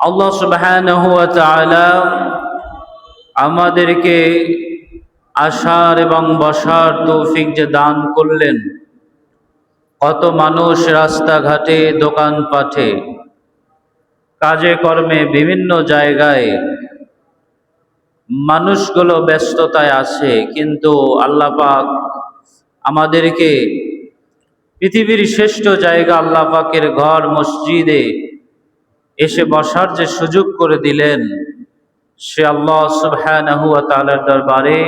আল্লাহ সুবহানাহু ওয়া তাআলা আমাদেরকে আসার এবং বসার তৌফিক যে দান করলেন। কত মানুষ রাস্তাঘাটে, দোকানপাটে, কাজে কর্মে, বিভিন্ন জায়গায় মানুষগুলো ব্যস্ততায় আছে, কিন্তু আল্লাহ পাক আমাদেরকে পৃথিবীর শ্রেষ্ঠ জায়গা আল্লাহ পাকের ঘর মসজিদে এসে বসার যে সুযোগ করে দিলেন, সে আল্লাহ সুবহানাহু ওয়া তাআলার দরবারে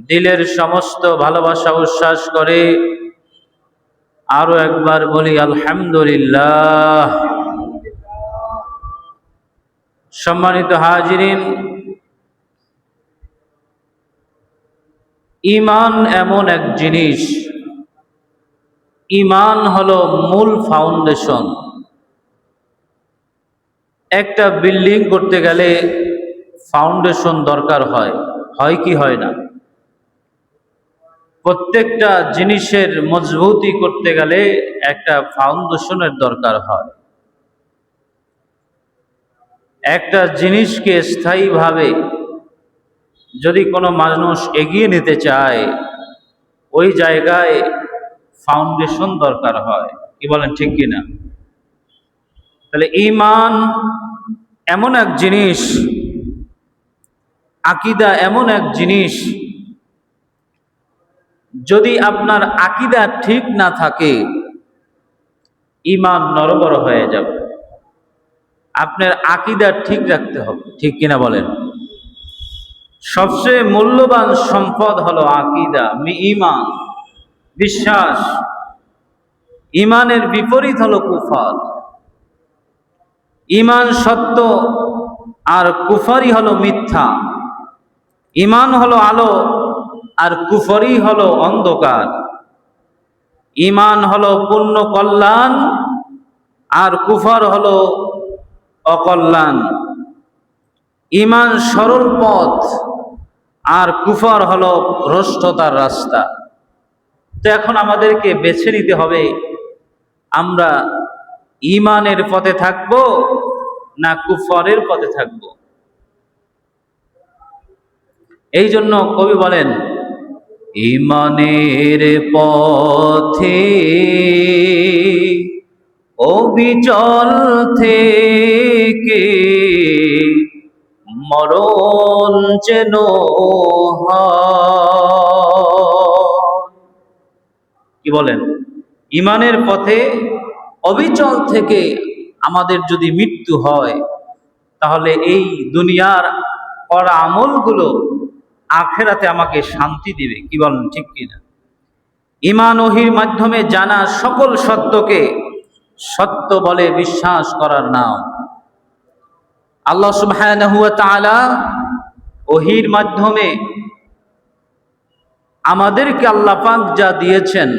দিলের সমস্ত ভালোবাসা উচ্ছ্বাস করে আরো একবার বলি আলহামদুলিল্লাহ। সম্মানিত হাজিরিন, ঈমান এমন এক জিনিস, ঈমান হলো মূল ফাউন্ডেশন। একটা বিল্ডিং করতে গেলে ফাউন্ডেশন দরকার হয়, হয় কি হয় না? প্রত্যেকটা জিনিসের মজবুতি করতে গেলে একটা ফাউন্ডেশনের দরকার হয়। একটা জিনিসকে স্থায়ীভাবে যদি কোনো মানুষ এগিয়ে নিতে চায়, ওই জায়গায় ফাউন্ডেশন দরকার হয়। কি বলেন, ঠিক কিনা? তাহলে ঈমান এমন এক জিনিস, আকীদা এমন এক জিনিস, যদি আপনার আকীদা ঠিক না থাকে, ঈমান নড়বড় হয়ে যাবে। আপনার আকীদা ঠিক রাখতে হবে, ঠিক কিনা বলেন? সবচেয়ে মূল্যবান সম্পদ হলো আকীদা, ঈমান, বিশ্বাস। ঈমানের বিপরীত হলো কুফর। ঈমান সত্য আর কুফরই হলো মিথ্যা। ঈমান হলো আলো আর কুফরই হলো অন্ধকার। ঈমান হলো পূর্ণ কল্যাণ আর কুফর হলো অকল্যাণ। ঈমান সরল পথ আর কুফর হলো ভ্রষ্টতার রাস্তা। তো এখন আমাদেরকে বেছে নিতে হবে, আমরা ঈমানের পথে থাকব না কুফরের পথে থাকব। এই জন্য কবি বলেন, ঈমানের পথে অবিচল থেকে মরণ যেন কি বলেন? ঈমানের পথে অবিচল থেকে আমাদের যদি মৃত্যু হয়, তাহলে এই দুনিয়ার করা আমলগুলো আখিরাতে আমাকে শান্তি দিবে। কি বলেন, ঠিক কিনা? ঈমান ওহীর মাধ্যমে জানা সকল সত্যকে সত্য বলে বিশ্বাস করার নাম। আল্লাহ সুবহানাহু ওয়া তাআলা ওহীর মাধ্যমে আমাদেরকে আল্লাহ পাক যা দিয়েছেন,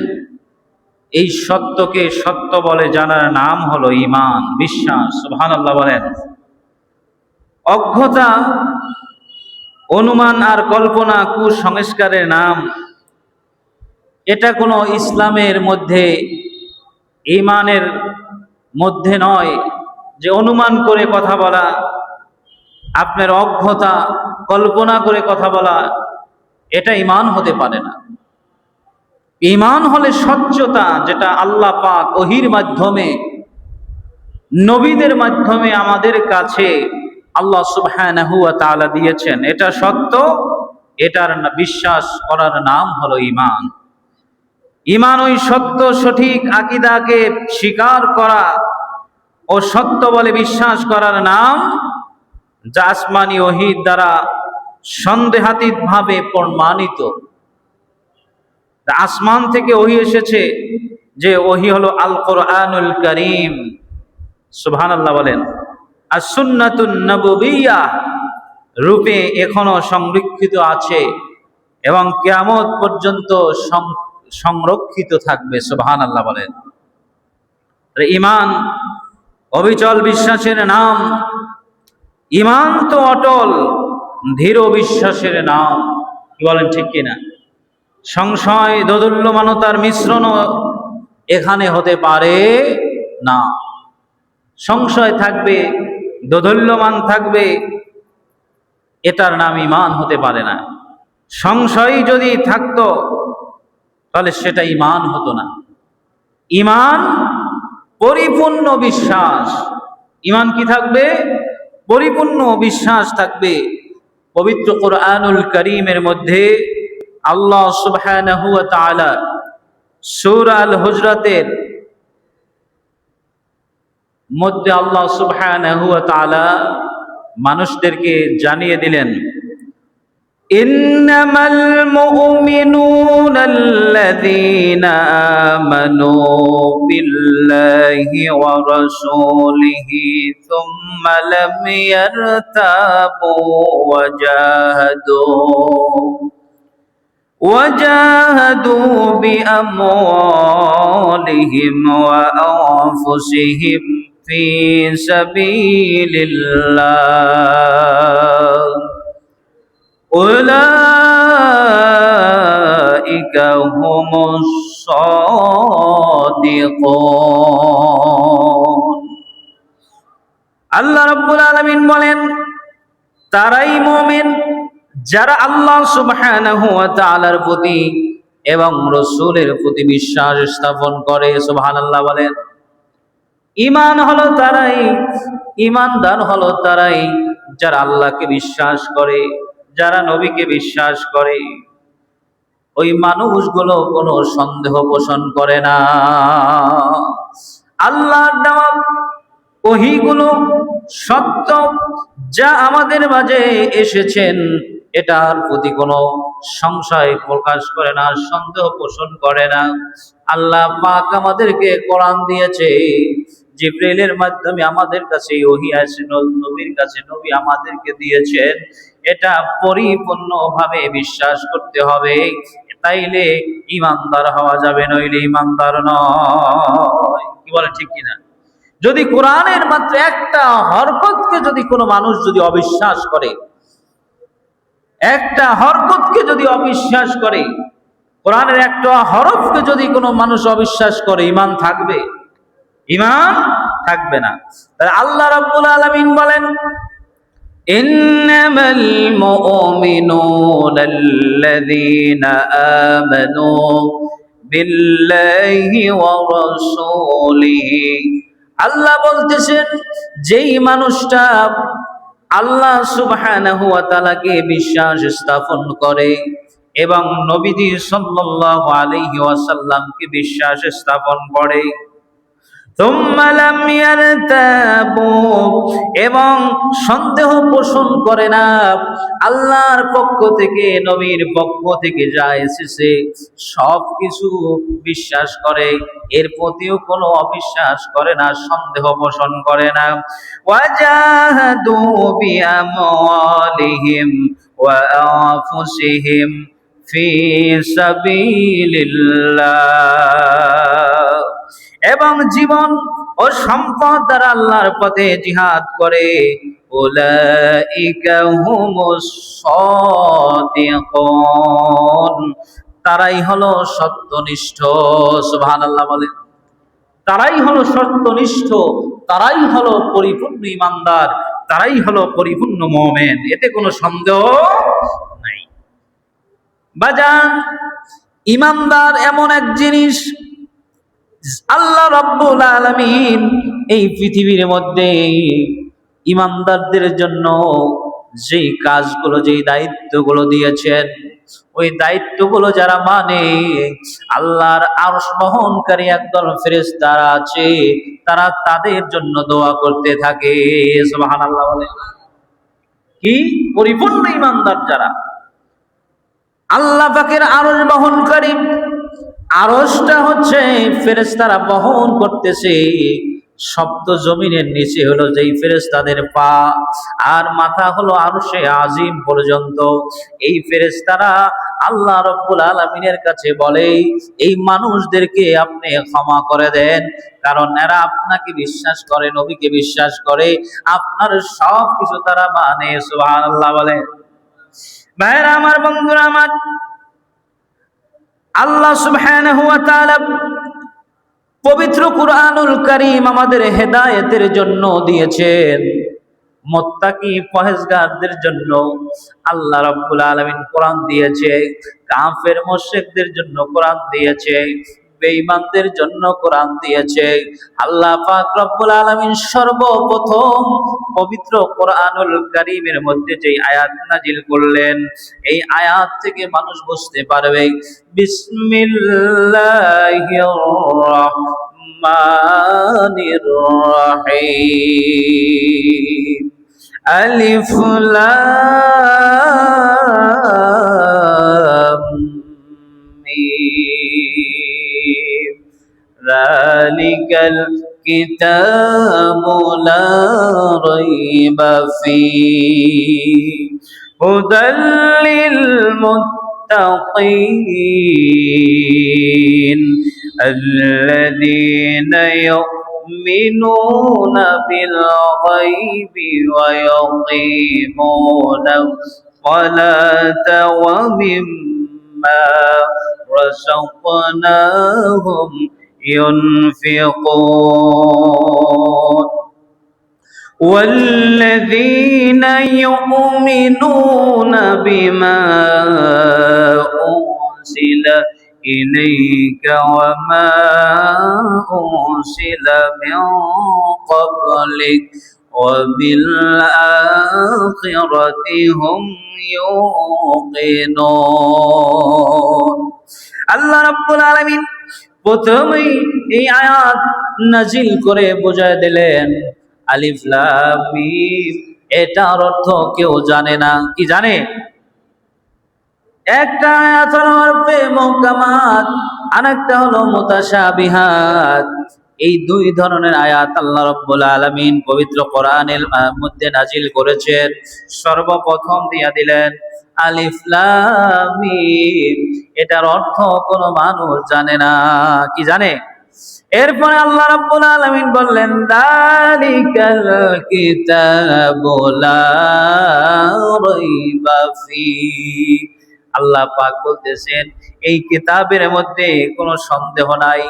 এই সত্যকে সত্য বলে জানার নাম হলো ঈমান, বিশ্বাস। সুবহানাল্লাহ বলেন। অজ্ঞতা, অনুমান আর কল্পনা কুসংস্কারের নাম। এটা কোনো ইসলামের মধ্যে, ঈমানের মধ্যে নয়। যে অনুমান করে কথা বলা, আপনার অজ্ঞতা, কল্পনা করে কথা বলা, এটা ঈমান হতে পারে না। ঈমান হলে স্বচ্ছতা, যেটা আল্লাহ পাক ওহীর মাধ্যমে, নবীদের মাধ্যমে আমাদের কাছে আল্লাহ সুবহানাহু ওয়া তাআলা দিয়েছেন। এটা সত্য, এটার বিশ্বাস করার নাম হলো ঈমান। ঈমান ওই সত্য সঠিক আকীদাকে স্বীকার করা ও সত্য বলে বিশ্বাস করার নাম, যা আসমানি ওহীর দ্বারা সন্দেহাতীতভাবে প্রমাণিত। আসমান থেকে ওহী এসেছে, যে ওহী হলো আল কোরআনুল কারীম। সুবহানাল্লাহ বলেন। আর সুন্নাতুন নববিয়্যাহ রূপে এখনো সংরক্ষিত আছে এবং কিয়ামত পর্যন্ত সংরক্ষিত থাকবে। সুবহানাল্লাহ বলেন। ঈমান অবিচল বিশ্বাসের নাম। ঈমান তো অটল দৃঢ় বিশ্বাসের নাম। কি বলেন, ঠিক কিনা? সংশয়, দোদুল্যমানতার মিশ্রণও এখানে হতে পারে না। সংশয় থাকবে, দোদুল্যমান থাকবে, এটার নাম ঈমান হতে পারে না। সংশয় যদি থাকতো তাহলে সেটা ঈমান হতো না। ঈমান পরিপূর্ণ বিশ্বাস। ঈমান কি থাকবে? পরিপূর্ণ বিশ্বাস থাকবে। পবিত্র কোরআনুল কারীমের মধ্যে আল্লাহ সুবহানাহু ওয়া তাআলা সূরা আল হুজরাতের মধ্যে আল্লাহ সুবহানাহু ওয়া তাআলা মানুষদেরকে জানিয়ে দিলেন, ইন্নামাল মুমিনুনা আল্লাযীনা আমানু বিল্লাহি ওয়া রাসূলিহি সুম্মা লাম ইয়ারতাবু وجاهدوا بأموالهم وأنفسهم في سبيل الله أولئك هم الصادقون। আল্লাহ রাব্বুল আলামিন বলেন, তারাই মুমিন যারা আল্লাহ সুবহানাহু ওয়া তাআলার প্রতি এবং রাসূলের প্রতি বিশ্বাস স্থাপন করে। সুবহানাল্লাহ বলেন। ঈমান হলো তারাই, ঈমানদার হলো তারাই যারা আল্লাহকে বিশ্বাস করে, যারা নবীকে বিশ্বাস করে। ওই মানুষগুলো কোনো সন্দেহ পোষণ করে না। আল্লাহর দেওয়া ওহীগুলো সত্য, যা আমাদের মাঝে এসেছেন এটার প্রতি কোনো সংশয় প্রকাশ করে না, সন্দেহ পোষণ করে না। আল্লাহ পাক আমাদেরকে কোরআন দিয়েছে, জিবরাইলের মাধ্যমে আমাদের কাছে ওহী আসে, নবীর কাছে নবী আমাদেরকে দিয়েছেন। এটা পরিপূর্ণভাবে বিশ্বাস করতে হবে, তাইলে ঈমানদার হওয়া যাবে, নইলে ঈমানদার নয়। কি বলে, ঠিক কিনা? যদি কোরআনের মাত্র একটা হরকতকে যদি কোনো মানুষ যদি অবিশ্বাস করে, একটা হরকতকে যদি অবিশ্বাস করে, কোরআনের একটা হরফকে যদি কোনো মানুষ অবিশ্বাস করে, ঈমান থাকবে? ঈমান থাকবে না। তাহলে আল্লাহ রাব্বুল আলামিন বলেন, ইন্নামাল মুমিনুনা আল্লাযীনা আমানু বিল্লাহি ওয়া রাসূলিহি। আল্লাহ বলতেছেন, যেই মানুষটা আল্লাহ সুবহানাহু ওয়া তাআলাকে বিশ্বাস স্থাপন করে এবং নবীজি সাল্লাল্লাহু আলাইহি ওয়াসাল্লামকে বিশ্বাস স্থাপন করে, সুম্মা লাম ইয়ারতাবু, এবং সন্দেহ পোষণ করে না, আল্লাহর পক্ষ থেকে নবীর পক্ষ থেকে যা এসেছে সব কিছু বিশ্বাস করে, এর প্রতিও কোনো অবিশ্বাস করে না, সন্দেহ পোষণ করে না। ওয়াজাহাদু বিআমওয়ালিহিম ওয়া আনফুসিহিম ফি সাবিলিল্লাহ, এবং জীবন ও সম্পদ দ্বারা আল্লাহর পথে জিহাদ করে। উলাইকা হুমুস সাদিকুন, তারাই হলো সত্যনিষ্ঠ। সুবহানাল্লাহ বলেন। তারাই হলো সত্যনিষ্ঠ, তারাই হলো পরিপূর্ণ ঈমানদার, তারাই হলো পরিপূর্ণ মুমিন, এতে কোনো সন্দেহ নাই। বাজান, ঈমানদার এমন এক জিনিস, আল্লাহ রাব্বুল আলামিন এই পৃথিবীর মধ্যে ঈমানদারদের জন্য যেই কাজগুলো, যেই দায়িত্বগুলো দিয়েছেন, ওই দায়িত্বগুলো যারা মানে, আল্লাহর আরশ বহনকারী একদল ফেরেশতারা আছে, তারা তাদের জন্য দোয়া করতে থাকে। সুবহানাল্লাহ বলে। কি পরিপূর্ণ ঈমানদার যারা, আল্লাহ পাকের আরশ বহনকারী, আরশটা হচ্ছে ফেরেশতারা বহন করতেছে, সপ্ত জমিনের নিচে হলো যেই ফেরেশতাদের পা, আর মাথা হলো আরশে আজিম পর্যন্ত। এই ফেরেশতারা আল্লাহ রাব্বুল আলামিনের কাছে বলে, এই মানুষদেরকে আপনি ক্ষমা করে দেন, কারণ এরা আপনাকে বিশ্বাস করে, নবীকে বিশ্বাস করে, আপনার সব কিছু তারা মানে। সুবহানাল্লাহ বলে। ভাইরা আমার, বন্ধুরা আমার, আল্লাহ সুবহানাহু ওয়া তাআলা পবিত্র কুরআনুল কারীম আমাদের হেদায়েতের জন্য দিয়েছেন। মুত্তাকি পরহেজগারদের জন্য আল্লাহ রাব্বুল আলামিন কোরআন দিয়েছে, কাফের মুশরিকদের জন্য কোরআন দিয়েছে, বেঈমানদের জন্য কোরআন দিয়েছে। আল্লাহ পাক রব্বুল আলামিন সর্বপ্রথম পবিত্র কোরআনুল কারীমের মধ্যে যে আয়াত নাজিল করলেন, এই আয়াত থেকে মানুষ বুঝতে পারবে বিসমিল্লাহির রাহমানির রাহিম। আলিফ লাম মিম যালিকাল কিতাবু লা রাইবা ফীহি হুদাল লিল মুত্তাকিন আল্লাযীনা يؤمنون بالغيب ويقيمون الصلاة ومما رزقناهم ينفقون والذين يؤمنون بما أنزل إليك وما أنزل من قبلك وبالآخرة هم يوقنون আল্লাহ রাব্বুল আলামিন প্রথমেই এই আয়াত নাজিল করে বোঝায় দিলেন আলিফ লাম মিম, এটার অর্থ কেউ জানে না। কি জানে? একটা আয়াত হলো হরফে মুহকামাত, আরেকটা হলো মুতাশাবিহাত। এই দুই ধরনের আয়াত আল্লাহ রাব্বুল আলামিন পবিত্র কোরআনের মধ্যে নাজিল করেছেন। সর্বপ্রথম দিয়া দিলেন আলিফ লাম মিম, এটার অর্থ কোনো মানুষ জানে না। কি জানে? এরপরে আল্লাহ রাব্বুল আলামিন বললেন যালিকাল কিতাবু লা রাইবা ফীহি। আল্লাহ পাক বলতেছেন এই কিতাবের মধ্যে কোনো সন্দেহ নাই,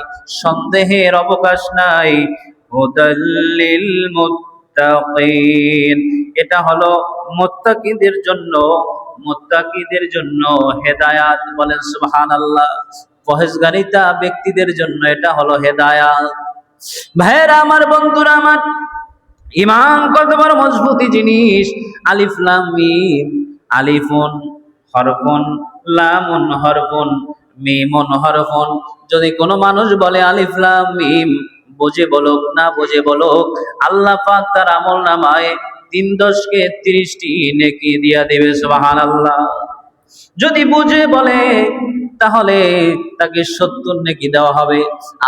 সন্দেহের অবকাশ নাই। হুদাল লিল মুত্তাকিন, এটা হলো মুত্তাকিদের জন্য, মুত্তাকিদের জন্য হেদায়াত। বলেন সুবহানাল্লাহ। পরহেজগারিতা ব্যক্তিদের জন্য এটা হলো হেদায়াত। ভাইরা আমার, বন্ধুরা আমার, ঈমান কত বড় মজবুতি জিনিস। আলিফ লাম মিম, আলিফুন হরফুন, লামুন হরফুন, মিমুন হরফুন। যদি কোনো মানুষ বলে আলিফ লাম মিম, বুঝে বলুক না বুঝে বলুক, আল্লাহ পাক তার আমলনামায় 3×10 = 30টি নেকি দিয়া দিবে। সুবহানাল্লাহ। যদি বুঝে বলে তাহলে তাকে 70 নেকি দেওয়া হবে।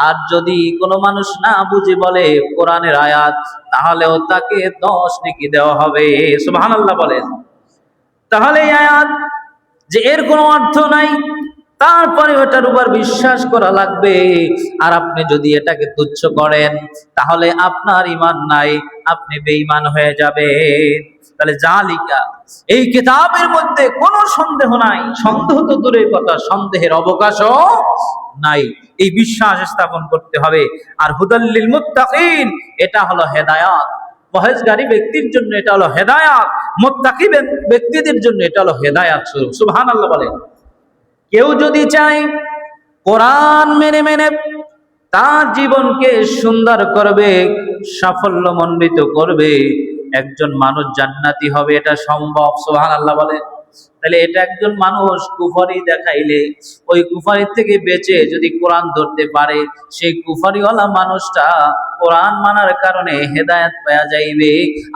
আর যদি কোনো মানুষ না বুঝে বলে কোরআনের আয়াত, তাহলেও তাকে 10 নেকি দেওয়া হবে। সুবহানাল্লাহ বলেন। তাহলে এই আয়াত যে এর কোনো অর্থ নাই, তারপরে ওটার উপর বিশ্বাস করা লাগবে। আর আপনি যদি এটাকে তুচ্ছ করেন, তাহলে আপনার ঈমান নাই, আপনি বেঈমান হয়ে যাবেন। তাহলে জালিকা, এই কিতাবের মধ্যে কোনো সন্দেহ নাই। সন্দেহ তো দূরের কথা, সন্দেহের অবকাশও নাই। এই বিশ্বাস স্থাপন করতে হবে। আর হুদাল লিল মুত্তাকিন, এটা হলো হেদায়াত। পরহেজগারী ব্যক্তির জন্য এটা হলো হেদায়াত, মুত্তাকি ব্যক্তিদের জন্য এটা হলো হেদায়াত। সুবহানাল্লাহ বলেন। কেউ যদি চায় কোরআন মেনে মেনে তার জীবনকে সুন্দর করবে, সাফল্যমণ্ডিত করবে, একজন মানুষ জান্নাতি হবে, এটা সম্ভব। সুবহানাল্লাহ বলেন। তাহলে এটা একজন মানুষ কুফরি দেখাইলে ওই কুফরি থেকে বেঁচে যদি কোরআন ধরতে পারে, সেই কুফরিওয়ালা মানুষটা কোরআন মানার কারণে হেদায়েত পাওয়া যাইবে।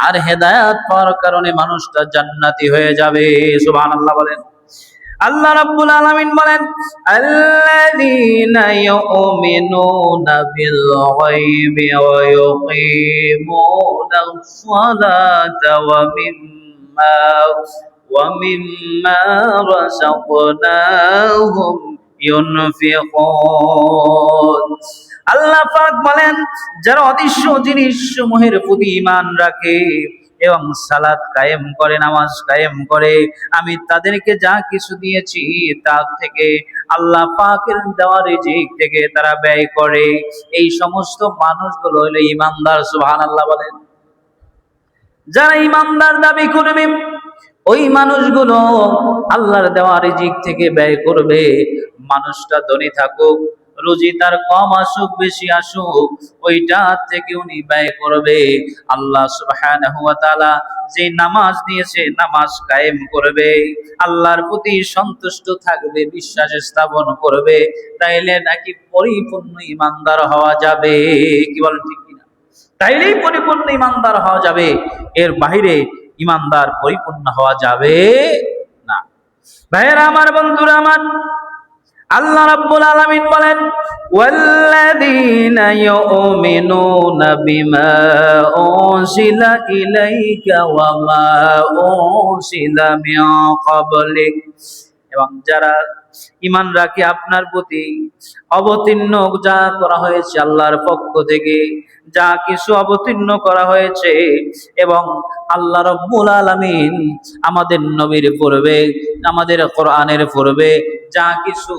আর হেদায়েত পাওয়ার কারণে মানুষটা জান্নাতি হয়ে যাবে। সুবহানাল্লাহ বলেন। আল্লাহ রাব্বুল আলামিন বলেন আল্লাযীনা ইউমিনুনা বিল গায়বি ওয়া ইউকিমুনাস সালাতা ওয়া মিম্মা রাযাকনাহুম ইউনফিকুন। আল্লাহ পাক বলেন যারা অদৃশ্য জিনিসসমূহের প্রতি ঈমান রাখে এবং সালাত কায়েম করে, নামাজ কায়েম করে, আমি তাদেরকে যা কিছু দিয়েছি তার থেকে, আল্লাহ পাকের দেওয়া রিজিক থেকে তারা ব্যয় করে। এই সমস্ত মানুষগুলো হলো ঈমানদার। সুবহানাল্লাহ বলেন। যারা ইমানদার দাবি করবে ওই মানুষগুলো আল্লাহর দেওয়া রিজিক থেকে ব্যয় করবে। মানুষটা ধনী থাকুক, রুজি তার কম আসুক বেশি আসুক, ওইটা থেকে উনি ব্যয় করবে। আল্লাহ সুবহানাহু ওয়া তাআলা যে নামাজ দিয়েছে নামাজ কায়েম করবে, আল্লাহর প্রতি সন্তুষ্ট থাকবে, বিশ্বাস স্থাপন করবে, তাইলে নাকি পরিপূর্ণ ইমানদার হওয়া যাবে। কি বলেন ঠিক কিনা? তাইলেই পরিপূর্ণ ইমানদার হওয়া যাবে, এর বাইরে ইমানদার পরিপূর্ণ হওয়া যাবে না। ভাইয়েরা আমার, বন্ধুরা আমার, আল্লাহ রাব্বুল আলামিন বলেন ওয়াল্লাযীনা ইউমিনুনা বিমা উনজিলা ইলাইকা ওয়া মা উনজিলা মিন ক্বাবলিক, এবং যারা ঈমান রাখে আপনার প্রতি অবতীর্ণ যা করা হয়েছে আল্লাহর পক্ষ থেকে, যা কিছু অবতীর্ণ করা হয়েছে, এবং আল্লাহ রাব্বুল আলামিন আমাদের নবীর পূর্বে, আমাদের কোরআনের পূর্বে যা কিছু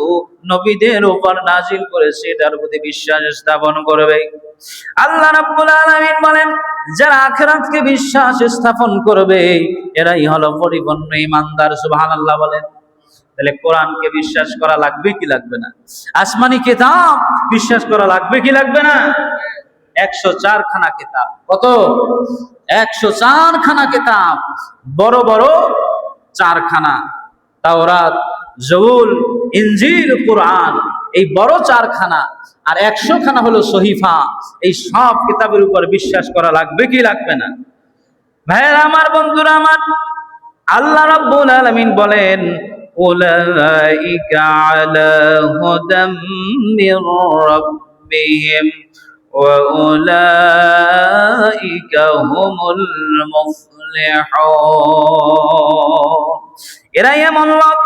নবীদের উপর নাজিল করেছে এটার প্রতি বিশ্বাস স্থাপন করবে। আল্লাহ রাব্বুল আলামিন বলেন যারা আখিরাতকে বিশ্বাস স্থাপন করবে এরাই হলো পরিপূর্ণ ঈমানদার। সুবহানাল্লাহ বলেন। তাহলে কোরআনকে বিশ্বাস করা লাগবে কি লাগবে না? আসমানি কিতাব বিশ্বাস করা লাগবে কি লাগবে না? 104 খানা কিতাব। কত? 104 খানা কিতাব, বড় বড় 4 খানা, তাওরাত, জবুর, ইনজিল, কোরআন, এই বড় 4 খানা, আর 100 খানা হলো সহিফা। এই সব কিতাবের উপর বিশ্বাস করা লাগবে কি লাগবে না? ভাইরা আমার, বন্ধুরা আমার, আল্লাহ রাব্বুল আলামিন বলেন উলাইকা আলা হুদাম মির রাব্বিহিম ওয়া উলাইকা হুমুল মুফলিহুন। এরাই এমন লোক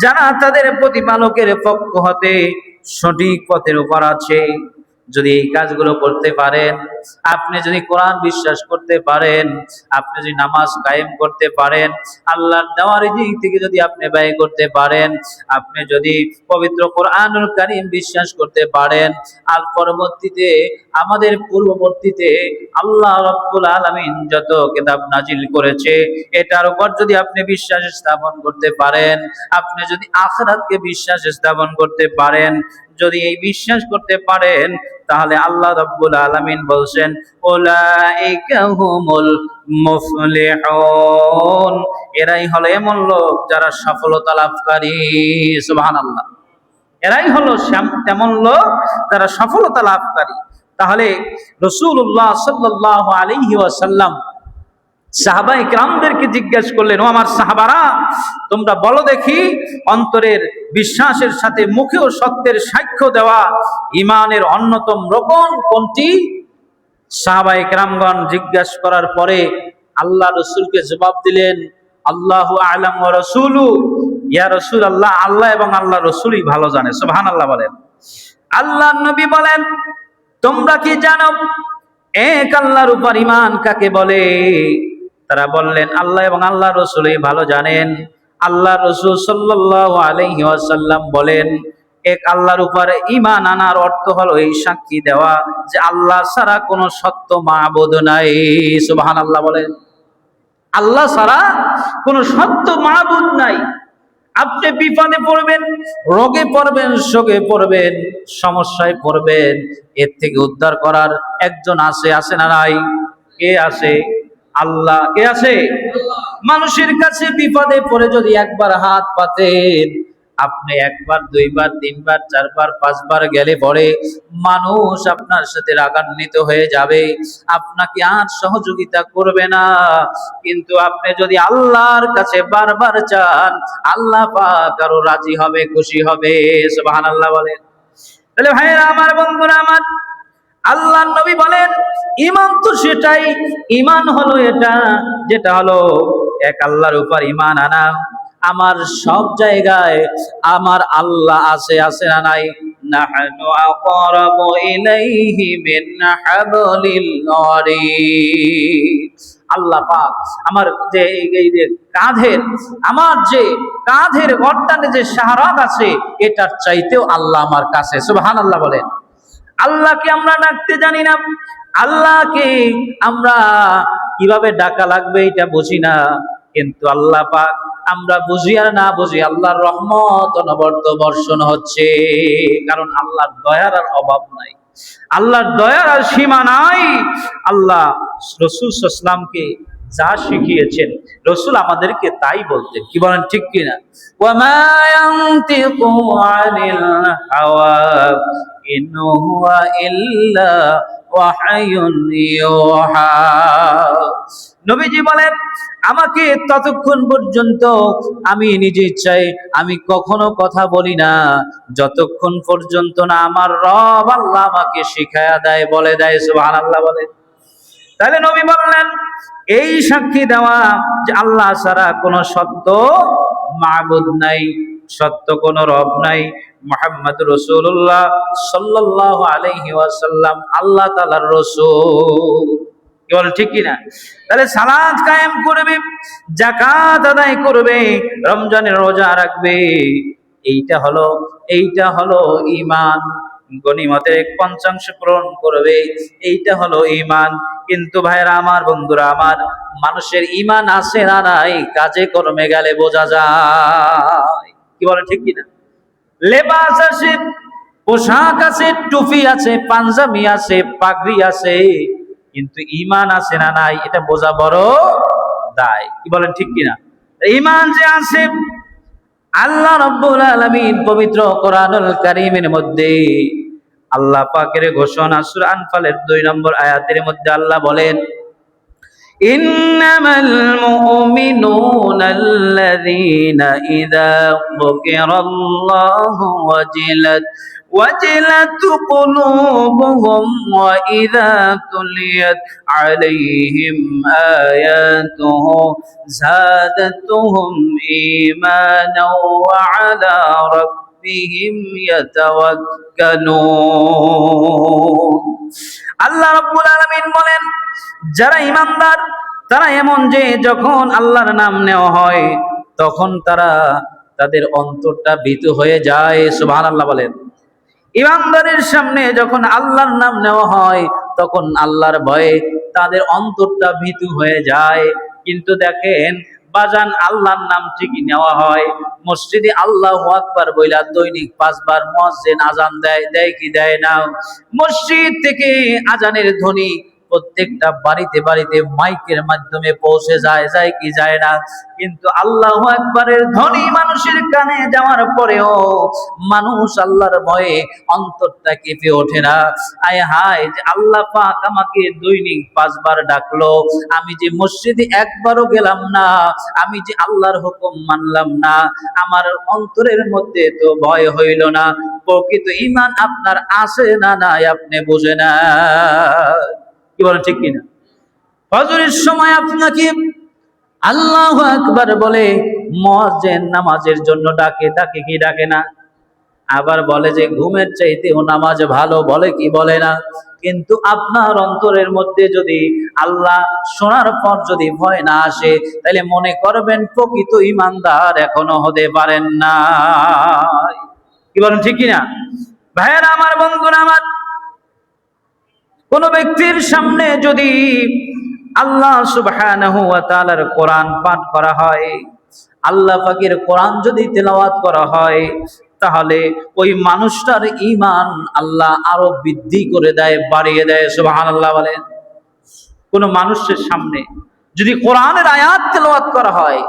যারা তাদের প্রতিপালকের পক্ষ হতে সঠিক পথের উপর আছে। যদি এই কাজগুলো করতে পারেন, আপনি যদি কোরআন বিশ্বাস করতে পারেন, আপনি যদি নামাজ কায়েম করতে পারেন, আল্লাহর দেওয়া রিজিক থেকে যদি আপনি ব্যয় করতে পারেন, আপনি যদি পবিত্র কোরআনুল কারীম বিশ্বাস করতে পারেন, আর পরবর্তীতে আমাদের পূর্ববর্তীতে আল্লাহ রাব্বুল আলামিন যত কিতাব নাজিল করেছে এটার উপর যদি আপনি বিশ্বাস স্থাপন করতে পারেন, আপনি যদি আখিরাতকে বিশ্বাস স্থাপন করতে পারেন, যদি এই বিশ্বাস করতে পারেন, তাহলে আল্লাহ রাব্বুল আলামিন বলছেন উলাইকা হুমুল মুফলিহুন, এরাই হলো এমন লোক যারা সফলতা লাভকারী। সুবহানাল্লাহ। এরাই হলো তেমন লোক যারা সফলতা লাভকারী। তাহলে রাসূলুল্লাহ সাল্লাল্লাহু আলাইহি ওয়াসাল্লাম সাহাবায়ে কেরামদেরকে জিজ্ঞাসা করলেন, ও আমার সাহাবারা, তোমরা বলো দেখি অন্তরের বিশ্বাসের সাথে মুখেও সত্যের সাক্ষ্য দেওয়া ঈমানের অন্যতম রকম কোনটি? সাহাবায়ে কেরামগণ জিজ্ঞাসা করার পরে আল্লাহ রাসূলকে জবাব দিলেন, আল্লাহু আ'লাম ওয়া রাসূলু, ইয়া রাসূলুল্লাহ, আল্লাহ এবং আল্লাহ রাসূলই ভালো জানে। সুবহানাল্লাহ বলেন। আল্লাহর নবী বলেন, তোমরা কি জানো এক আল্লাহর উপর ঈমান কাকে বলে? তারা বললেন, আল্লাহ এবং আল্লাহ রাসূলই ভালো জানেন। আল্লাহ রাসূল সাল্লাল্লাহু আলাইহি ওয়াসাল্লাম বলেন, এক আল্লাহর উপর ঈমান আনার অর্থ হলো এই সাক্ষী দেওয়া যে আল্লাহ ছাড়া কোনো সত্য মাবুদ নাই। সুবহানাল্লাহ বলেন। আল্লাহ ছাড়া কোনো সত্য মাবুদ নাই। আপনি বিপদে পড়বেন, রোগে পড়বেন, শোকে পড়বেন, সমস্যায় পড়বেন, এর থেকে উদ্ধার করার একজন আছে না নাই? কে আছে? আল্লাহ। কে আছে? মানুষের কাছে বিপদে পড়ে যদি একবার হাত পাতেন, আপনি একবার, দুইবার, তিনবার, চারবার, পাঁচবার গেলে পরে মানুষ আপনার সাথে রাগান্বিত হয়ে যাবে, আপনাকে আর সহযোগিতা করবে না। কিন্তু আপনি যদি আল্লাহর কাছে বারবার চান, আল্লাহ পাক আরো রাজি হবে, খুশি হবে। সুবহানাল্লাহ বলেন। তাহলে ভাইরা আমার, বন্ধুরা আমার, আল্লাহর নবী বলেন ঈমান তো সেটাই, ঈমান হলো এটা, যেটা হলো এক আল্লাহর উপর ঈমান আনা। আমার সব জায়গায় আমার আল্লাহ আছে না নাই? নাহনু আকরাবু ইলাইহি মিন হাবলিল ওয়ারিদ। আল্লাহ পাক আমার যে কাঁধের গর্দানে যে শাহরাত আছে এটার চাইতেও আল্লাহ আমার কাছে। সুবহানাল্লাহ বলেন। আল্লাহকে আমরা ডাকতে জানি না, আল্লাহকে আমরা কিভাবে ডাকা লাগবে এটা বুঝি না, কিন্তু আল্লাহ পাক আমরা বুঝি আর না বুঝি আল্লাহর রহমত অনবরত বর্ষণ হচ্ছে। কারণ আল্লাহর দয়ার আর অভাব নাই, আল্লাহর দয়ার আর সীমা নাই। আল্লাহ রাসূল সাল্লাল্লাহু আলাইহি ওয়াসাল্লামকে যা শিখিয়েছেন রাসূল আমাদেরকে তাই বলতেন। কি বলেন ঠিক কিনা? ওয়ামা ইয়ানতিকু আনিল হাওয়া ইন হুয়া ইল্লা ওয়াহয়ুন ইউহা। নবীজি বলেন, আমাকে ততক্ষণ পর্যন্ত আমি নিজে ইচ্ছায় আমি কখনো কথা বলি না, যতক্ষণ পর্যন্ত না আমার রব আল্লাহ আমাকে শিখায়া দেয়, বলে দেয়। সুবহানাল্লাহ বলে। তাহলে নবী বললেন, এই সাক্ষী দেওয়া যে আল্লাহ ছাড়া কোনো সত্য মাবুদ নাই, সত্য কোনো রব নাই, মুহাম্মদ রাসূলুল্লাহ সাল্লাল্লাহু আলাইহি ওয়াসাল্লাম আল্লাহ তাআলার রাসূল। কি বল ঠিক কিনা? তাহলে সালাত কায়েম করবে, যাকাত আদায় করবে, রমজানের রোজা রাখবে, এইটা হলো ঈমান। গনিমতের 1/5 পূরণ করবে, এইটা হলো ঈমান। কিন্তু ভাইরা আমার, বন্ধুরা আমার, মানুষের ঈমান আছে না নাই কাজে কর্মে গেলে বোঝা যায়। কি বলে ঠিক কিনা? লেবাস আছে, পোশাক আছে, টুপি আছে, পাঞ্জাবি আছে, পাগড়ি আছে, কিন্তু ঈমান আছে না নাই এটা বোঝা বড় দায়। কি বলেন ঠিক কিনা? ঈমান যে আছে, আল্লাহ রাব্বুল আলামিন পবিত্র কোরআনুল কারীমের মধ্যে আল্লাহ পাকের ঘোষণা সূরা আনফালের 2 নম্বর আয়াতের মধ্যে আল্লাহ বলেন, ইন্নামাল মুমিনুনা আল্লাযীনা ইযা যুকিরাল্লাহু ওয়াজিলাত কুলুবুহুম ওয়া ইযা তুলিয়াত আলাইহিম আয়াতুহু যাদাতুহুম ঈমানাও ওয়া আলা রাব্বিহিম ইয়াতাওয়াক্কালুন। আল্লাহ রাব্বুল আলামিন বলেন, যারা ঈমানদার তারা এমন যে যখন আল্লাহর নাম নেওয়া হয় তখন তাদের অন্তরটা ভীতু হয়ে যায়। সুবহানাল্লাহ বলেন। ঈমানদারের সামনে যখন আল্লাহর নাম নেওয়া হয় তখন আল্লাহর ভয়ে তাদের অন্তরটা ভীতু হয়ে যায়। কিন্তু দেখেন বাজান, আল্লাহর নাম ঠিকই নেওয়া হয়, মসজিদে আল্লাহু আকবার বইলা দৈনিক 5 বার মুয়াজ্জিন আজান দেয় কি দেয় না? মসজিদ থেকে আজানের ধ্বনি প্রত্যেকটা বাড়িতে বাড়িতে মাইকের মাধ্যমে পৌঁছে যায় কি যায় না? কিন্তু আল্লাহু আকবারের ধ্বনি মানুষের কানে যাওয়ার পরেও মানুষ আল্লাহর ভয়ে অন্তরটা কেঁপে ওঠে না। আয় হায়, যে আল্লাহ পাক আমাকে দৈনিক 5 বার ডাকলো, আমি যে মসজিদে একবারও গেলাম না, আমি যে আল্লাহর হুকুম মানলাম না, আমার অন্তরের মধ্যে তো ভয় হইল না। প্রকৃত ঈমান আপনার আছে না নাই আপনি বুঝে না। কি বলেন ঠিক কিনা? ফজরের সময় আপনাকে আল্লাহু আকবার বলে মুয়াজ্জিন নামাজের জন্য ডাকে কি ডাকে না? আবার বলে যে ঘুমের চাইতেও নামাজ ভালো, বলে কি বলে না? কিন্তু আপনার অন্তরের মধ্যে যদি আল্লাহ শোনার পর যদি ভয় না আসে, তাহলে মনে করবেন প্রকৃত ঈমানদার এখনো হতে পারেন না। কি বলেন ঠিক কিনা? ভাইয়েরা আমার, বন্ধুরা আমার, কোন ব্যক্তির সামনে যদি আল্লাহ সুবহানাহু ওয়া তাআলার কোরআন পাঠ করা হয়, আল্লাহ পাকের কোরআন যদি তেলাওয়াত করা হয়, তাহলে ওই মানুষটার ঈমান আল্লাহ আরো বৃদ্ধি করে দেয়, বাড়িয়ে দেয়। সুবহানাল্লাহ বলেন। কোন মানুষের সামনে যদি কোরআনের আয়াত তেলাওয়াত করা হয়,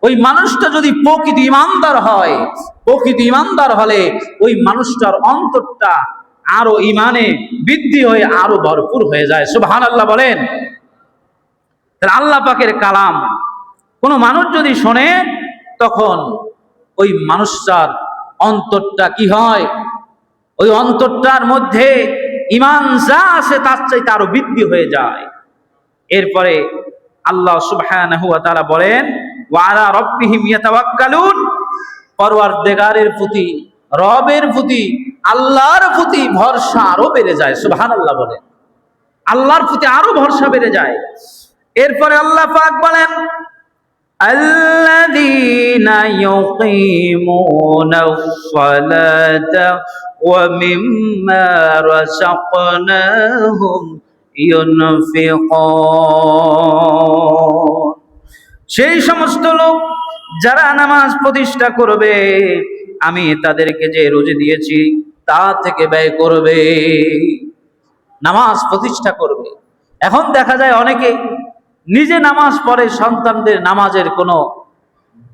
ওই মানুষটা যদি প্রকৃত ঈমানদার হয়, প্রকৃত ঈমানদার হলে ওই মানুষটার অন্তরটা আরো ঈমানে বৃদ্ধি হয়ে আরো ভরপুর হয়ে যায়। সুবহানাল্লাহ বলেন। তাহলে আল্লাহ পাকের কালাম কোন মানুষ যদি শোনে, তখন ওই মানুষটার অন্তরটা কি হয়? ওই অন্তরটার মধ্যে ঈমান যা আছে তার চাইতে আরো বৃদ্ধি হয়ে যায়। এরপরে আল্লাহ সুবহানাহু ওয়া তাআলা বলেন, ওয়া আলা রাব্বিহিম ইয়াতাওয়াক্কালুন। পরওয়ারদিগারের প্রতি, রবের প্রতি, আল্লাহর প্রতি ভরসা আরো বেড়ে যায়। সুবহানাল্লাহ বলেন। আল্লাহর প্রতি আরো ভরসা বেড়ে যায়। এরপরে আল্লাহ পাক বলেন, আল্লাযীনা ইউকিমুনাস সালাতা ওয়া মিম্মা রাযাকনাহুম ইউনফিকুন। সেই সমস্ত লোক যারা নামাজ প্রতিষ্ঠা করবে, আমি তাদেরকে যে রুজি দিয়েছি তা থেকে ব্যয় করবে, নামাজ প্রতিষ্ঠা করবে। এখন দেখা যায় অনেকে নিজে নামাজ পড়ে, সন্তানদের নামাজের কোনো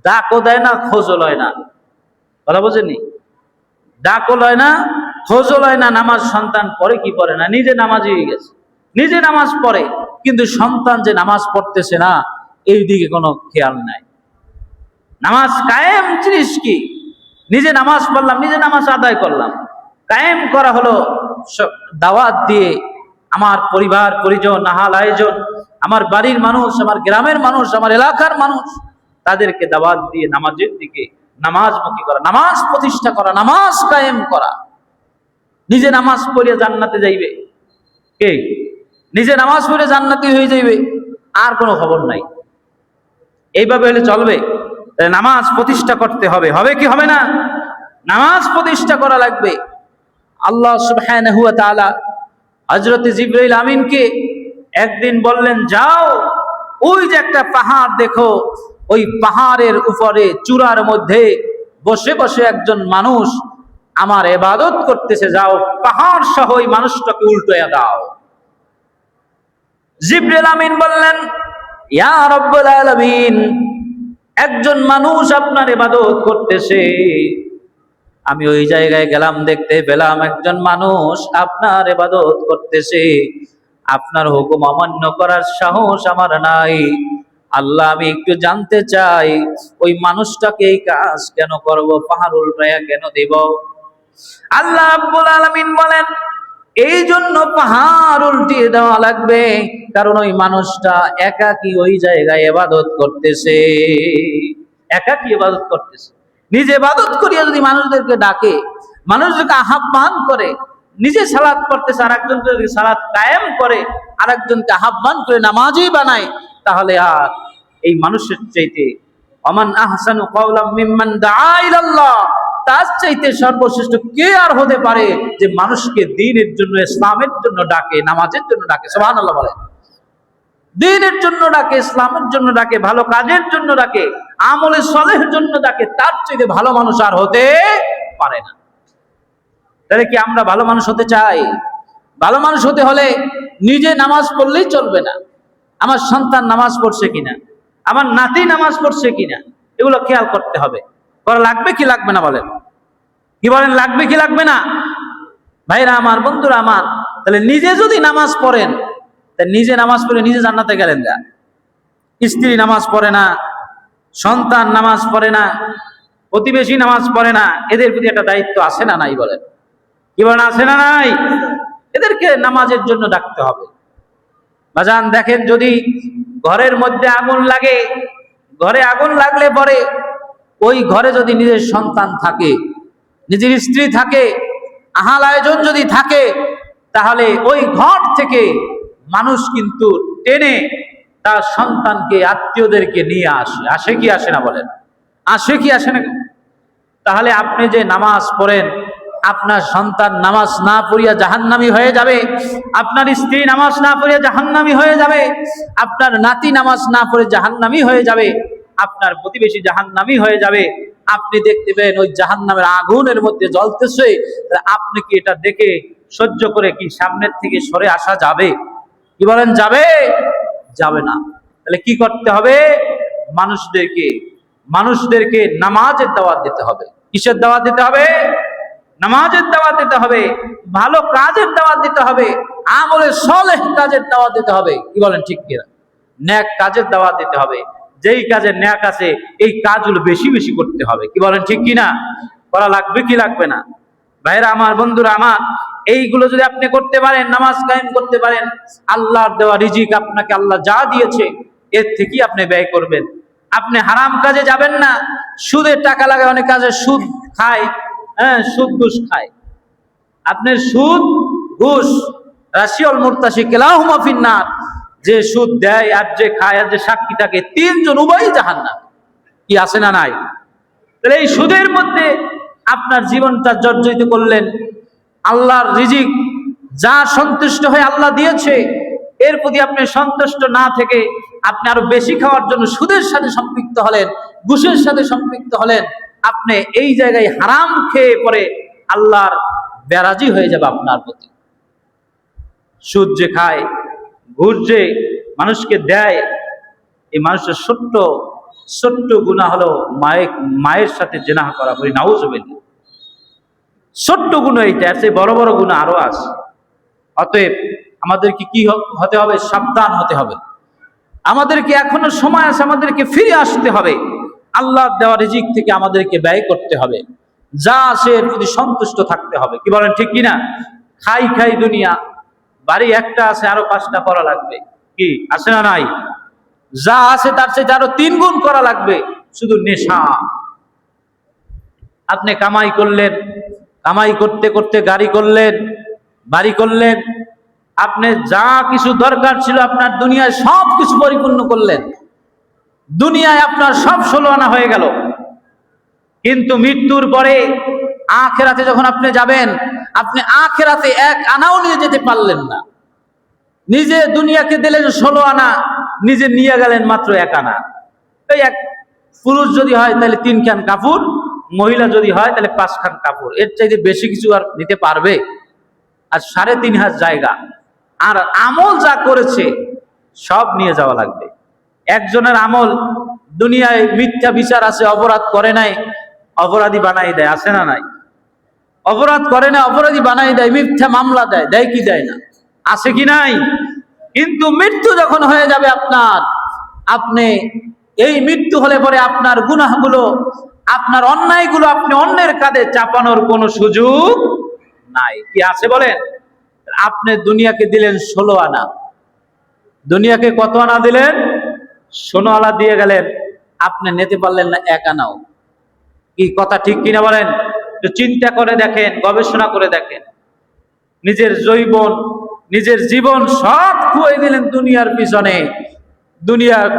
ডাকও দেয় না, খোঁজও লয় না। কথা বোঝেনি? ডাকও লয় না, খোঁজও লয় না, নামাজ সন্তান পড়ে কি পড়ে না, নিজে নামাজি হয়ে গেছে। নিজে নামাজ পড়ে কিন্তু সন্তান যে নামাজ পড়তেছে না এই দিকে কোনো খেয়াল নাই। নামাজ কায়েম জিনিস কি? নিজে নামাজ পড়লাম, নিজে নামাজ আদায় করলাম, কায়েম করা হলো দাওয়াত দিয়ে। আমার পরিবার পরিজন, আহাল আয়োজন, আমার বাড়ির মানুষ, আমার গ্রামের মানুষ, আমার এলাকার মানুষ, তাদেরকে দাওয়াত দিয়ে নামাজের দিকে, নামাজমুখী করা, নামাজ প্রতিষ্ঠা করা, নামাজ কায়েম করা। নিজে নামাজ পড়ে জান্নাতে যাইবে কে? নিজে নামাজ পড়ে জান্নাতি হয়ে যাইবে, আর কোনো খবর নাই। এইভাবে হলে চলবে? নামাজ প্রতিষ্ঠা করতে হবে, হবে কি হবে না? নামাজ প্রতিষ্ঠা করা লাগবে। আল্লাহ সুবহানাহু ওয়া তাআলা হযরত জিবরাইল আমিনকে একদিন বললেন, যাও ওই যে একটা পাহাড় দেখো, ওই পাহাড়ের উপরে চূড়ার মধ্যে বসে বসে একজন মানুষ আমার ইবাদত করতেছে, যাও পাহাড় সহ ওই মানুষটাকে উল্টায়া দাও। জিবরাইল আমিন বললেন, ইয়া রাব্বুল আলামিন, একজন মানুষ আপনার ইবাদত করতেছে, আমি ওই জায়গায় গেলাম, দেখতে পেলাম একজন মানুষ আপনার ইবাদত করতেছে, আপনার হুকুম অমান্য করার সাহস আমার নাই। আল্লাহ, আমি একটু জানতে চাই ওই মানুষটাকে এই কাজ কেন করব, পাহাড় উল্টায়া কেন দেব? আল্লাহ রাব্বুল আলামিন বলেন, এই জন্য পাহাড় উল্টিয়ে দেওয়া লাগবে, কারণ ওই মানুষটা একাকী ওই জায়গায় ইবাদত করতেছে, একাকী ইবাদত করতেছে। নিজে ইবাদত করিয়া যদি মানুষদেরকে ডাকে, মানুষদেরকে আহ্বান করে, নিজে সালাত পড়তেছে, আর একজনকে যদি সালাত কায়েম করে, আর একজনকে আহ্বান করে নামাজি বানায়, তাহলে আর এই মানুষের চাইতে আমান আহসানু কাওলাম মিম্মান দাআ ইলাল্লাহ, তার চাইতে সর্বশ্রেষ্ঠ কে আর হতে পারে যে মানুষকে দ্বীনের জন্য, ইসলামের জন্য ডাকে, নামাজের জন্য ডাকে। সুবহানাল্লাহ বলেন। দ্বীনের জন্য ডাকে, ইসলামের জন্য ডাকে, ভালো কাজের জন্য ডাকে, আমলে সলেহের জন্য ডাকে, তার চাইতে ভালো মানুষ আর হতে পারে না। তাহলে কি আমরা ভালো মানুষ হতে চাই? ভালো মানুষ হতে হলে নিজে নামাজ পড়লেই চলবে না, আমার সন্তান নামাজ পড়ছে কিনা, আমার নাতি নামাজ পড়ছে কিনা, এগুলো খেয়াল করতে হবে। করা লাগবে কি লাগবে না বলেন? কি বলেন, লাগবে কি লাগবে না? ভাইরা আমার, বন্ধুরা আমার, তাহলে নিজে যদি নামাজ পড়েন, তা নিজে নামাজ পড়ে নিজে জান্নাতে গেলেন না। স্ত্রী নামাজ পড়ে না, সন্তান নামাজ পড়ে না, প্রতিবেশী নামাজ পড়ে না, এদের প্রতি একটা দায়িত্ব আছে না নাই বলেন? কি বলেন, আছে না নাই? এদেরকে নামাজের জন্য ডাকতে হবে। বাজান দেখেন, যদি ঘরের মধ্যে আগুন লাগে, ঘরে আগুন লাগলে পরে ওই ঘরে যদি নিজের সন্তান থাকে, নিজের স্ত্রী থাকে, আহাল আয়োজন যদি থাকে, তাহলে ওই ঘর থেকে মানুষ কিন্তু টেনে তার সন্তানকে, আত্মীয়দেরকে নিয়ে আসে। আসে কি আসে না বলেন? আসে কি আসে না? তাহলে আপনি যে নামাজ পড়েন, আপনার সন্তান নামাজ না পড়িয়া জাহান্নামী হয়ে যাবে, আপনার স্ত্রী নামাজ না পড়িয়া জাহান্নামী হয়ে যাবে, আপনার নাতি নামাজ না পড়ে জাহান্নামী হয়ে যাবে, আপনার প্রতিবেশী জাহান্নামী হয়ে যাবে। আপনি দেখতে পেন ওই জাহান্নামের আগুনের মধ্যে জ্বলতেছে, আপনি কি এটা দেখে সহ্য করে কি সামনের থেকে সরে আসা যাবে? কি বলেন, যাবে? যাবে না। তাহলে কি করতে হবে? মানুষদেরকে নামাজের দাওয়াত দিতে হবে। কিসের দাওয়াত দিতে হবে? নামাজের দাওয়াত দিতে হবে, ভালো কাজের দাওয়াত দিতে হবে, আমলে সলেহ কাজের দাওয়াত দিতে হবে। কি বলেন, ঠিক কিনা? নেক কাজের দাওয়াত দিতে হবে। যেই কাজে নেক আছে এই কাজগুলো বেশি বেশি করতে হবে। কি বলেন, ঠিক কিনা? করা লাগবে কি লাগবে না? ভাইরা আমার, বন্ধুরা আমার, এইগুলো যদি আপনি করতে পারেন, নামাজ কায়েম করতে পারেন, আল্লাহর দেওয়া রিজিক আপনাকে আল্লাহ যা দিয়েছে এর থেকেই আপনি ব্যয় করবেন। আপনি হারাম কাজে যাবেন না। সুদের টাকা লাগে, অনেক কাজে সুদ খায়, সুদ ঘুষ খায়। আপনার সুদ ঘুষ, রাশিউল মুরতাশি কিলাহুমা ফিন্নার, যে সুদ দেয় আর যে খায় আর যে সাক্ষী থাকে, তিনজন উভয়ই জাহান্নাম। কি আছে না নাই? তাহলে এই সুদের মধ্যে আপনার জীবনটা জর্জরিত করলেন। আল্লাহর রিজিক যা সন্তুষ্ট হয়ে আল্লাহ দিয়েছে, এর প্রতি আপনি সন্তুষ্ট না থেকে আপনি আরো বেশি খাওয়ার জন্য সুদের সাথে সম্পৃক্ত হলেন, ঘুষের সাথে সম্পৃক্ত হলেন। আপনি এই জায়গায় হারাম খেয়ে পরে আল্লাহর বেরাজি হয়ে যাবে আপনার প্রতি। সুদ যে খায়, ঘুষ যে মানুষকে দেয়, এই মানুষের ছোট্ট ছোট্ট গুনাহ হলো মায়ের সাথে জিনাহ করা, বলি নাউজুবিল্লাহ। ছোট্ট গুনাহ এইটা, এর চেয়ে বড় বড় গুনাহ আরো আছে। অতএব আমাদেরকে কি হতে হবে? সাবধান হতে হবে। আমাদেরকে এখনো সময় আছে, আমাদেরকে ফিরে আসতে হবে। আল্লাহর দেওয়া রিজিক থেকে আমাদেরকে ব্যয় করতে হবে, যা আছে এর প্রতি সন্তুষ্ট থাকতে হবে। কি বলেন, ঠিক কিনা? খাই খাই দুনিয়া, বাড়ি একটা আছে, আরো 5টা করা লাগবে। কি আছে না নাই? যা আছে তার চেয়ে আরো 3 গুণ করা লাগবে। শুধু নেশা। আপনি কামাই করলেন, কামাই করতে করতে গাড়ি করলেন, বাড়ি করলেন, আপনি যা কিছু দরকার ছিল আপনার দুনিয়ায় সব কিছু পরিপূর্ণ করলেন, দুনিয়ায় আপনার সব 16 আনা হয়ে গেল। কিন্তু মৃত্যুর পরে আখিরাতে যখন আপনি যাবেন, আপনি আখিরাতে 1 আনাও নিয়ে যেতে পারলেন না। নিজে দুনিয়াকে দিলেন 16 আনা, নিজে নিয়ে গেলেন মাত্র 1 আনা। এই এক পুরুষ যদি হয় তাহলে 3 খান কাপড়, মহিলা যদি হয় তাহলে 5 খান কাপড়। এর চাইতে বেশি কিছু আর নিতে পারবে? আর 3.5 জায়গা, আর আমল যা করেছে সব নিয়ে যাওয়া লাগবে। একজনের আমল দুনিয়ায় মিথ্যা বিচার আছে, অপরাধ করে নাই, অপরাধী বানাই দেয়, আছে না নাই? অপরাধ করে না, অপরাধী বানাই দেয়, মিথ্যা মামলা দেয়, দেয় কি দেয় না? আছে কি নাই? কিন্তু মৃত্যু যখন হয়ে যাবে আপনার, আপনি এই মৃত্যু হলে পরে আপনার গুনাহগুলো, আপনার অন্যায়গুলো আপনি অন্যের কাঁধে চাপানোর কোনো সুযোগ নাই। কি আছে বলেন? আপনি দুনিয়াকে দিলেন 16 আনা, দুনিয়াকে কত আনা দিলেন? 16 আনা দিয়ে গেলেন, আপনি নিতে পারলেন না 1 আনাও। কি কথা ঠিক কিনা বলেন? তো চিন্তা করে দেখেন, গবেষণা করে দেখেন। নিজের যৌবন, নিজের জীবন সব খুয়ে দিলেন দুনিয়ার পিছনে,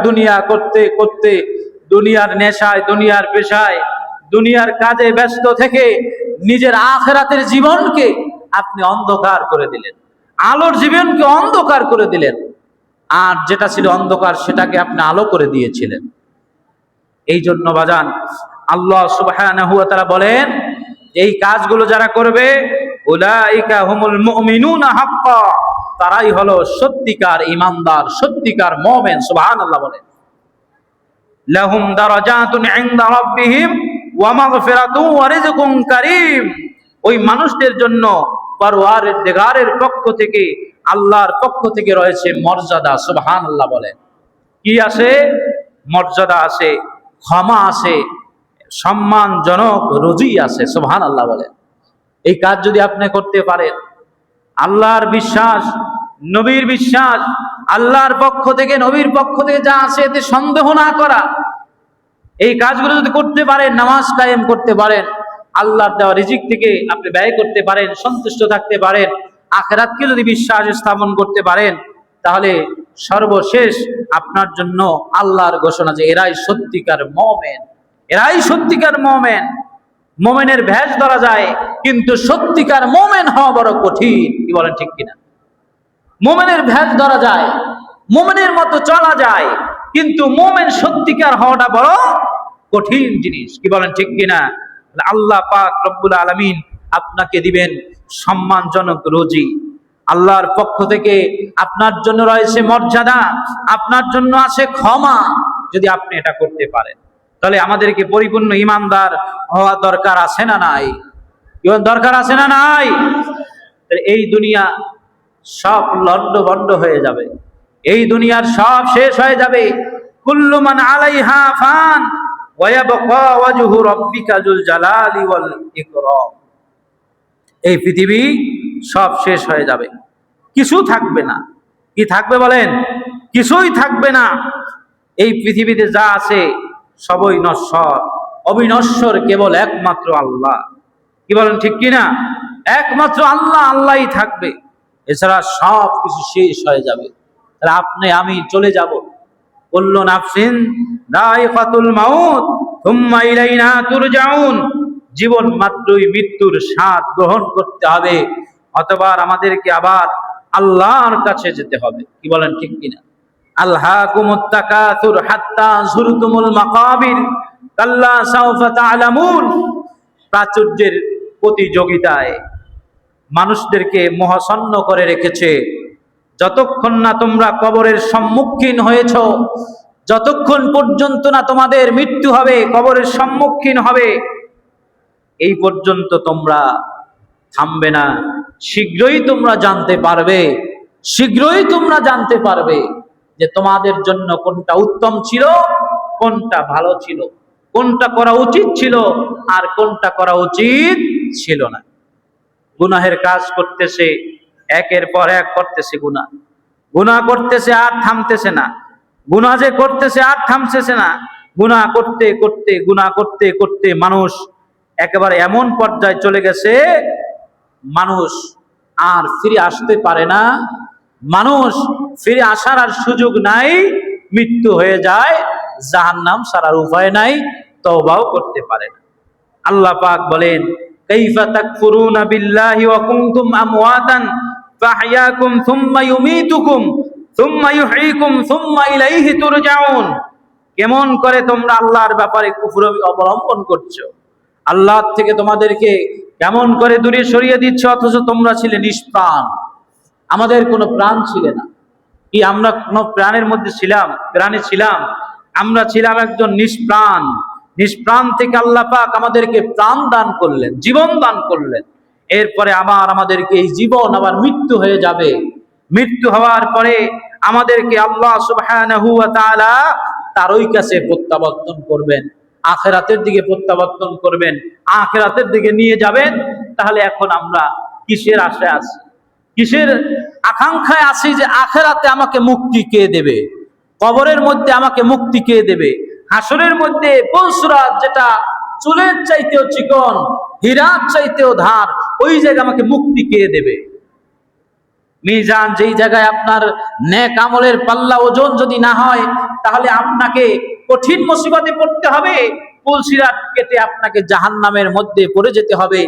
দুনিয়া করতে করতে, দুনিয়ার নেশায়, দুনিয়ার পেশায়, দুনিয়ার কাজে ব্যস্ত থেকে নিজের আখিরাতের জীবনকে আপনি অন্ধকার করে দিলেন, আলোর জীবনকে অন্ধকার করে দিলেন। আর যেটা ছিল অন্ধকার সেটাকে আপনি আলো করে দিয়েছিলেন। এই জন্য বাজান, আল্লাহ সুবহানাহু ওয়া তাআলা বলেন, এই কাজগুলো যারা করবে, উলাইকা হুমুল মুমিনুনা হাক্কা, তারাই হলো সত্যিকার ঈমানদার, সত্যিকার মুমিন। সুবহানাল্লাহ বলেন। লাহুম দারাজাতুন ইনদা রাব্বিহিম ওয়া মাগফিরাতুন ওয়া রিজকুন কারীম। ওই মানুষদের জন্য পরওয়ারদিগারের পক্ষ থেকে, আল্লাহর পক্ষ থেকে রয়েছে মর্যাদা। সুবহানাল্লাহ বলেন। কি আছে? মর্যাদা আছে, ক্ষমা আছে, সম্মানজনক রুজি আছে। সুবহানাল্লাহ বলেন। এই কাজ যদি আপনি করতে পারেন, আল্লাহর বিশ্বাস, নবীর বিশ্বাস, আল্লাহর পক্ষ থেকে, নবীর পক্ষ থেকে যা আছে এতে সন্দেহ না করা, এই কাজগুলো যদি করতে পারেন, নামাজ কায়েম করতে পারেন, আল্লাহর দেওয়া রিজিক থেকে আপনি ব্যয় করতে পারেন, সন্তুষ্ট থাকতে পারেন, আখিরাতকে যদি বিশ্বাস স্থাপন করতে পারেন, তাহলে সর্বশেষ আপনার জন্য আল্লাহর ঘোষণা যে এরাই সত্যিকার মুমিন, এরাই সত্যিকার মুমিন। মুমিনের ভেষ ধরা যায়, কিন্তু সত্যিকার মুমিন হওয়া বড় কঠিন। কি বলেন, ঠিক কিনা? মুমিনের ভেষ ধরা যায়, মুমিনের মতো চলা যায়, কিন্তু মুমিন সত্যিকার হওয়াটা বড় কঠিন জিনিস। কি বলেন, ঠিক কিনা? আল্লাহ পাক রব্বুল আলামিন আপনাকে দিবেন সম্মানজনক রুজি। আল্লাহর পক্ষ থেকে আপনার জন্য রয়েছে মর্যাদা, আপনার জন্য আছে ক্ষমা। যদি আপনি এটা করতে পারেন, তাহলে আমাদেরকে পরিপূর্ণ ঈমানদার হওয়া দরকার আছে না নাই? দরকার আছে না নাই? এই দুনিয়া সব লন্ডভন্ড হয়ে যাবে, এই দুনিয়ার সব শেষ হয়ে যাবে। কুল্লু মান আলাইহা ফান ওয়া ইয়াবকা ওয়াজহু রাব্বিকা যুল জালালি ওয়াল ইকরাম। এই পৃথিবী সব শেষ হয়ে যাবে, কিছু থাকবে না। কি থাকবে বলেন? কিছুই থাকবে না। এই পৃথিবীতে যা আছে সবই নশ্বর, অবিনশ্বর কেবল একমাত্র আল্লাহ। কি বলেন, ঠিক কিনা? একমাত্র আল্লাহ, আল্লাহই থাকবে, এছাড়া সব কিছু শেষ হয়ে যাবে। আপনি আমি চলে যাব। কুল্লু নাফসিন যায়িকাতুল মাউত সুম্মা ইলাইনা তুরজাউন, জীবন মাত্রই মৃত্যুর স্বাদ গ্রহণ করতে হবে, অথবা আমাদেরকে আবার আল্লাহর কাছে যেতে হবে। কি বলেন, ঠিক কিনা? আলহাকুমুত তাকাসুর হাত্তা যুরতুমুল মাকাবির কাল্লা সাউফা তা'লামুন। প্রাচুর্যের প্রতিযোগিতায় মানুষদেরকে মোহাচ্ছন্ন করে রেখেছে। যতক্ষণ না তোমরা কবরের সম্মুখীন হয়েছ, যতক্ষণ পর্যন্ত না তোমাদের মৃত্যু হবে, কবরের সম্মুখীন হবে, এই পর্যন্ত তোমরা থামবে না। শীঘ্রই তোমরা জানতে পারবে, শীঘ্রই তোমরা জানতে পারবে যে তোমাদের জন্য কোনটা উত্তম ছিল, কোনটা ভালো ছিল, কোনটা করা উচিত ছিল আর কোনটা করা উচিত ছিল না। গুনাহের কাজ করতেছে, একের পর এক করতেছে গুনাহ, গুনাহ করতেছে আর থামতেছে না, গুনাহ যে করতেছে আর থামতেছে না। গুনাহ করতে করতে, গুনাহ করতে করতে মানুষ একেবারে এমন পর্যায়ে চলে গেছে, মানুষ আর ফিরে আসতে পারে না, মানুষ ফিরে আসার আর সুযোগ নাই, মৃত্যু হয়ে যায়, জাহান্নাম ছাড়ার উপায় নাই, তওবাও করতে পারে না। আল্লাহ পাক বলেন, কাইফা তাকফুরুনা বিল্লাহি ওয়া কুনতুম আমওয়াতান ফাহইয়াকুম সুম্মা ইউমীতুকুম সুম্মা ইউহয়িকুম সুম্মা ইলাইহি তুরজাউন। কেমন করে তোমরা আল্লাহর ব্যাপারে কুফর অবলম্বন করছো, আল্লাহ থেকে তোমাদেরকে কেমন করে দূরে সরিয়ে দিচ্ছ, অথচ তোমরা ছিলে নিষ্প্রাণ। আমাদের কোনো প্রাণ ছিল না কি? আমরা কোনো প্রাণের মধ্যে ছিলাম? প্রাণে ছিলাম? আমরা ছিলাম একজন নিষ্প্রাণ। নিষ্প্রাণ থেকে আল্লাহ পাক আমাদেরকে প্রাণ দান করলেন, জীবন দান করলেন। এরপরে আবার আমাদেরকে এই জীবন আবার মৃত্যু হয়ে যাবে। মৃত্যু হওয়ার পরে আমাদেরকে আল্লাহ সুবহানাহু ওয়া তাআলা তার ওই কাছে প্রত্যাবর্তন করবেন, আখিরাতের দিকে প্রত্যাবর্তন করবেন, আখিরাতের দিকে নিয়ে যাবেন। তাহলে এখন আমরা কিসের আশায় আছি, কিসের আকাঙ্ক্ষায় আছি যে আখিরাতে আমাকে মুক্তি কে দেবে, কবরের মধ্যে আমাকে মুক্তি কে দেবে, হাসরের মধ্যে পুলসিরাত যেটা চুলের চাইতেও চিকন, হীরার চাইতেও ধার, ওই জায়গায় আমাকে মুক্তি কে দেবে। মিজান যেই জায়গায় আপনার নেক আমলের পাল্লা ওজন যদি না হয়, তাহলে আপনাকে কঠিন মুসিবতে পড়তে হবে, পুলসিরাত কেটে আপনাকে জাহান্নামের মধ্যে পড়ে যেতে হবে।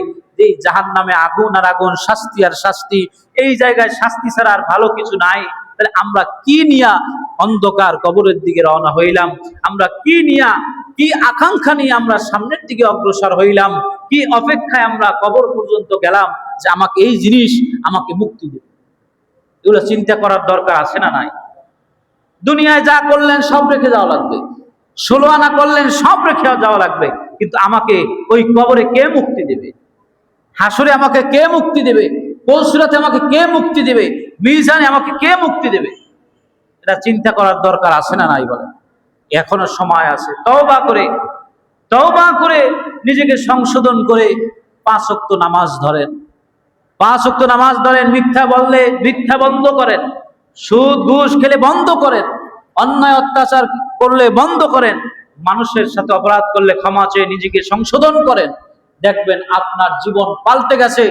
এই জাহান্নামে আগুন আর আগুন, শাস্তি আর শাস্তি, এই জায়গায় শাস্তি ছাড়া আর ভালো কিছু নাই। তাহলে আমরা কি নিয়া অন্ধকার কবরের দিকে রওনা হইলাম? আমরা কি নিয়া, কি আকাঙ্ক্ষা নিয়ে আমরা সামনের দিকে অগ্রসর হইলাম? কি অপেক্ষায় আমরা কবর পর্যন্ত গেলাম যে আমাকে এই জিনিস আমাকে মুক্তি দেবে? এগুলো চিন্তা করার দরকার আছে না নাই? দুনিয়ায় যা করলেন সব রেখে যাওয়া লাগবে, 16 আনা করলেন সব রেখে যাওয়া লাগবে, কিন্তু আমাকে ওই কবরে কে মুক্তি দেবে? হাসরে আমাকে কে মুক্তি দেবে? পুলসিরাতে আমাকে কে মুক্তি দেবে? মিজানে আমাকে কে মুক্তি দেবে? এটা চিন্তা করার দরকার আছে না নাই? বলেন, এখনো সময় আছে। তওবা করে নিজেকে সংশোধন করে 5 ওয়াক্ত নামাজ ধরেন, 5 ওয়াক্ত নামাজ ধরেন, মিথ্যা বললে মিথ্যা বন্ধ করেন, সুদ ঘুষ খেলে বন্ধ করেন, অন্যায় অত্যাচার করলে বন্ধ করেন, মানুষের সাথে অপরাধ করলে ক্ষমা চেয়ে নিজেকে সংশোধন করেন। দেখবেন আপনার জীবন পাল্টে গেছে।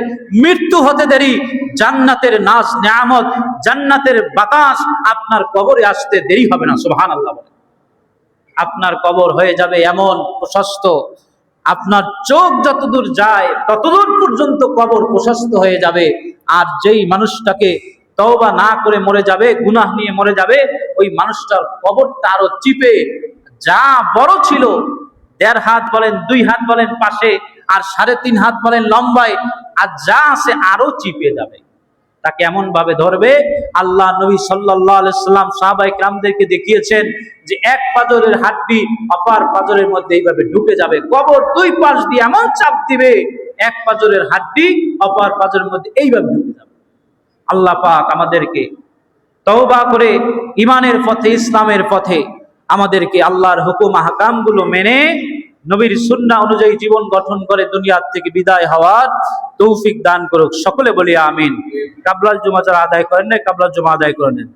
মৃত্যু হতে দেরি, জান্নাতের নাজ নিয়ামত, জান্নাতের বাতাস আপনার কবরে আসতে দেরি হবে না। সুবহানাল্লাহ। আপনার কবর হয়ে যাবে এমন প্রশস্ত, আপনার চোখ যতদূর যায় ততদূর পর্যন্ত কবর প্রশস্ত হয়ে যাবে। আর যেই মানুষটাকে তওবা না করে মরে যাবে, গুনাহ নিয়ে মরে যাবে, ওই মানুষটার কবরটা আরো চিপে, যা বড় ছিল 1.5 হাত বলেন, 2 হাত বলেন পাশে, আর 3.5 হাত বলেন লম্বায়, আর যা আছে আরো চিপে যাবে। তাকে এমন ভাবে ধরবে, আল্লাহ নবী সাল্লাল্লাহু আলাইহি সাল্লাম সাহাবায়ে কেরামদেরকে দেখিয়েছেন যে এক পাজরের হাড্ডি অপর পাজরের মধ্যে এইভাবে ঢুকে যাবে, কবর 2 পাশ দিয়ে এমন চাপ দিবে, এক পাজরের হাড্ডি অপর পাজরের মধ্যে এইভাবে ঢুকে যাবে। আল্লাহ পাক আমাদেরকে তওবা করে ঈমানের পথে, ইসলামের পথে আমাদেরকে আল্লাহর হুকুম আহকাম গুলো মেনে নবীর সুন্নাহ অনুযায়ী জীবন গঠন করে দুনিয়া থেকে বিদায় হওয়ার তৌফিক দান করুক। সকলে বলি আমিন। কাবলাল জুমা যারা আদায় করেন না, কাবলাল জুমা আদায় করে নেন।